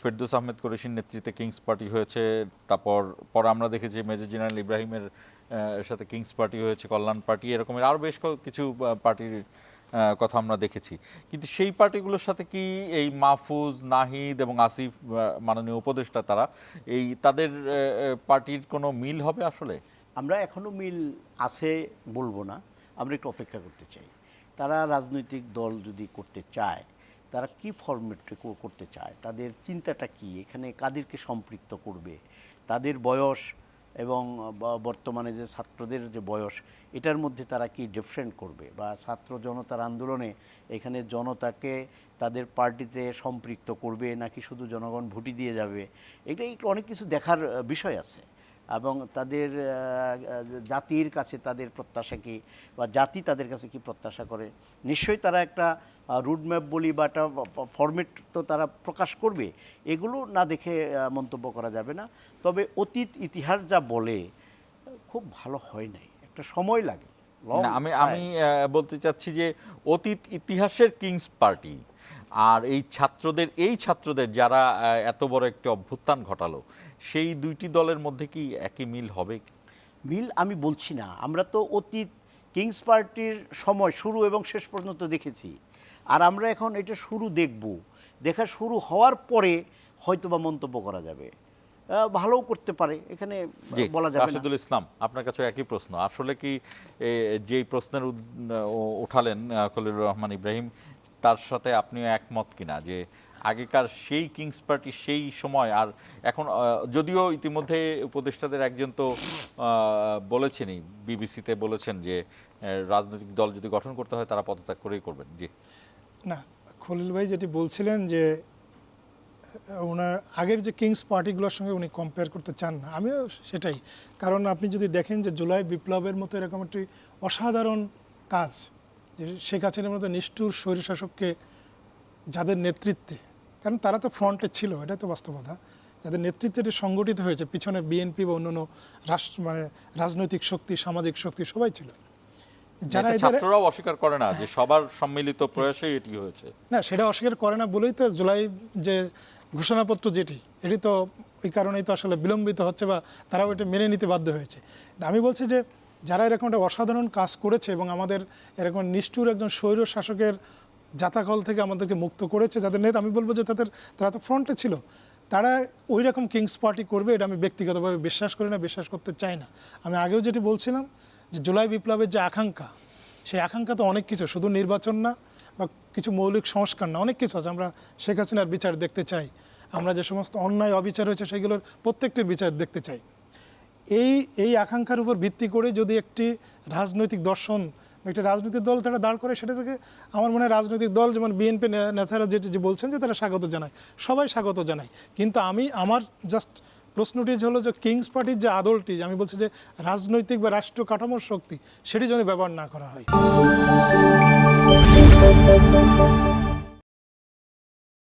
ফেরদৌস আহমেদ কুরেশির নেতৃত্বে Kings party হয়েছে, তারপর আমরা দেখেছি মেজর জেনারেল ইব্রাহিমের সাথে কিংস পার্টি হয়েছে, কল্যাণ পার্টি, এরকমের আরও বেশ কিছু পার্টির কথা আমরা দেখেছি। কিন্তু সেই পার্টিগুলোর সাথে কি এই মাহফুজ, নাহিদ এবং আসিফ মাননীয় উপদেষ্টা তাদের পার্টির কোনো মিল হবে আসলে? আমরা এখনও মিল আছে বলবো না, আমরা একটু অপেক্ষা করতে চাই। তারা রাজনৈতিক দল যদি করতে চায়, তারা কি ফরম্যাটে করতে চায়, তাদের চিন্তাটা কি, এখানে কাদেরকে সম্পৃক্ত করবে, তাদের বয়স এবং বর্তমানে যে ছাত্রদের যে বয়স, এটার মধ্যে তারা কি ডিফারেন্ট করবে, বা ছাত্র জনতার আন্দোলনে এখানে জনতাকে তাদের পার্টিতে সম্পৃক্ত করবে নাকি শুধু জনগণ ভোটই দিয়ে যাবে, এটা একটু অনেক কিছু দেখার বিষয় আছে। এবং তাদের জাতির কাছে তাদের প্রত্যাশা কী, বা জাতি তাদের কাছে কি প্রত্যাশা করে, নিশ্চয়ই তারা একটা রুটম্যাপ বলি বা একটা ফরম্যাট তো তারা প্রকাশ করবে। এগুলো না দেখে মন্তব্য করা যাবে না। তবে অতীত ইতিহাস যা বলে খুব ভালো হয় নাই, একটা সময় লাগে। আমি বলতে চাচ্ছি যে অতীত ইতিহাসের কিংস পার্টি আর এই ছাত্রদের যারা এত বড় একটি অভ্যুত্থান ঘটালো, সেই দুইটি দলের মধ্যে কি একই মিল হবে? মিল আমি বলছি না, আমরা তো অতীত কিংস পার্টির সময় শুরু এবং শেষ পর্যন্ত দেখেছি, আর আমরা এখন এটা দেখা শুরু হওয়ার পরে হয়তোবা মন্তব্য করা যাবে, ভালোও করতে পারে, এখানে বলা যাবে না। রাশেদুল ইসলাম, আপনার কাছে একই প্রশ্ন। আসলে কি যেই প্রশ্নের উঠালেন খলিলুর রহমান ইব্রাহিম, তার সাথে আপনিও একমত কিনা যে আগেকার সেই কিংস পার্টি সেই সময় আর এখন, যদিও ইতিমধ্যে উপদেষ্টাদের একজন তো বলেছেনই, বিবিসিতে বলেছেন যে রাজনৈতিক দল যদি গঠন করতে হয় তারা পদত্যাগ করেই করবেন? জি না, খলিল ভাই যেটি বলছিলেন যে ওনার আগের যে কিংস পার্টিগুলোর সঙ্গে উনি কম্পেয়ার করতে চান না, আমিও সেটাই। কারণ আপনি যদি দেখেন যে জুলাই বিপ্লবের মতো এরকম একটি অসাধারণ কাজ, যে শেখ হাসিনার মতো নিষ্ঠুর স্বৈরশাসককে যাদের নেতৃত্বে, কারণ তারা তো ফ্রন্টে ছিল, এটা তো বাস্তবতা, যাদের নেতৃত্বে এটি সংগঠিত হয়েছে, পিছনে বিএনপি বা অন্যান্য রাজনৈতিক শক্তি, সামাজিক শক্তি সবাই ছিল, যারা ছাত্ররাও অস্বীকার করে না যে সবার সম্মিলিত প্রয়াসে এটি হয়েছে। না, সেটা অস্বীকার করে না বলেই তো জুলাই যে ঘোষণাপত্র যেটি, এটি তো ওই কারণেই তো আসলে বিলম্বিত হচ্ছে, বা তারাও এটা মেনে নিতে বাধ্য হয়েছে। আমি বলছি যে যারা এরকম একটা অসাধারণ কাজ করেছে এবং আমাদের এরকম নিষ্ঠুর একজন স্বৈর শাসকের জাতাকল থেকে আমাদেরকে মুক্ত করেছে, যাদের নেতা, আমি বলবো যে তারা তো ফ্রন্টে ছিল, তারা ওই রকম কিংস পার্টি করবে এটা আমি ব্যক্তিগতভাবে বিশ্বাস করি না, বিশ্বাস করতে চাই না। আমি আগেও যেটি বলছিলাম যে জুলাই বিপ্লবের যে আকাঙ্ক্ষা, সেই আকাঙ্ক্ষা তো অনেক কিছু, শুধু নির্বাচন না বা কিছু মৌলিক সংস্কার না, অনেক কিছু আছে। আমরা শেখ হাসিনার বিচার দেখতে চাই, আমরা যে সমস্ত অন্যায় অবিচার হয়েছে সেগুলোর প্রত্যেকটির বিচার দেখতে চাই। এই আকাঙ্ক্ষার উপর ভিত্তি করে যদি একটি রাজনৈতিক দর্শন, একটা রাজনৈতিক দল তারা দাঁড় করে, সেটা থেকে আমার মনে হয় রাজনৈতিক দল যেমন বিএনপি নেতারা যে বলছেন যে তারা স্বাগত জানায়, সবাই স্বাগত জানায়। কিন্তু আমার জাস্ট প্রশ্নটি হলো যে কিংস পার্টির যে আদলটি, আমি বলছি যে রাজনৈতিক বা রাষ্ট্র কাঠামোর শক্তি, সেটি যেন ব্যবহার না করা হয়।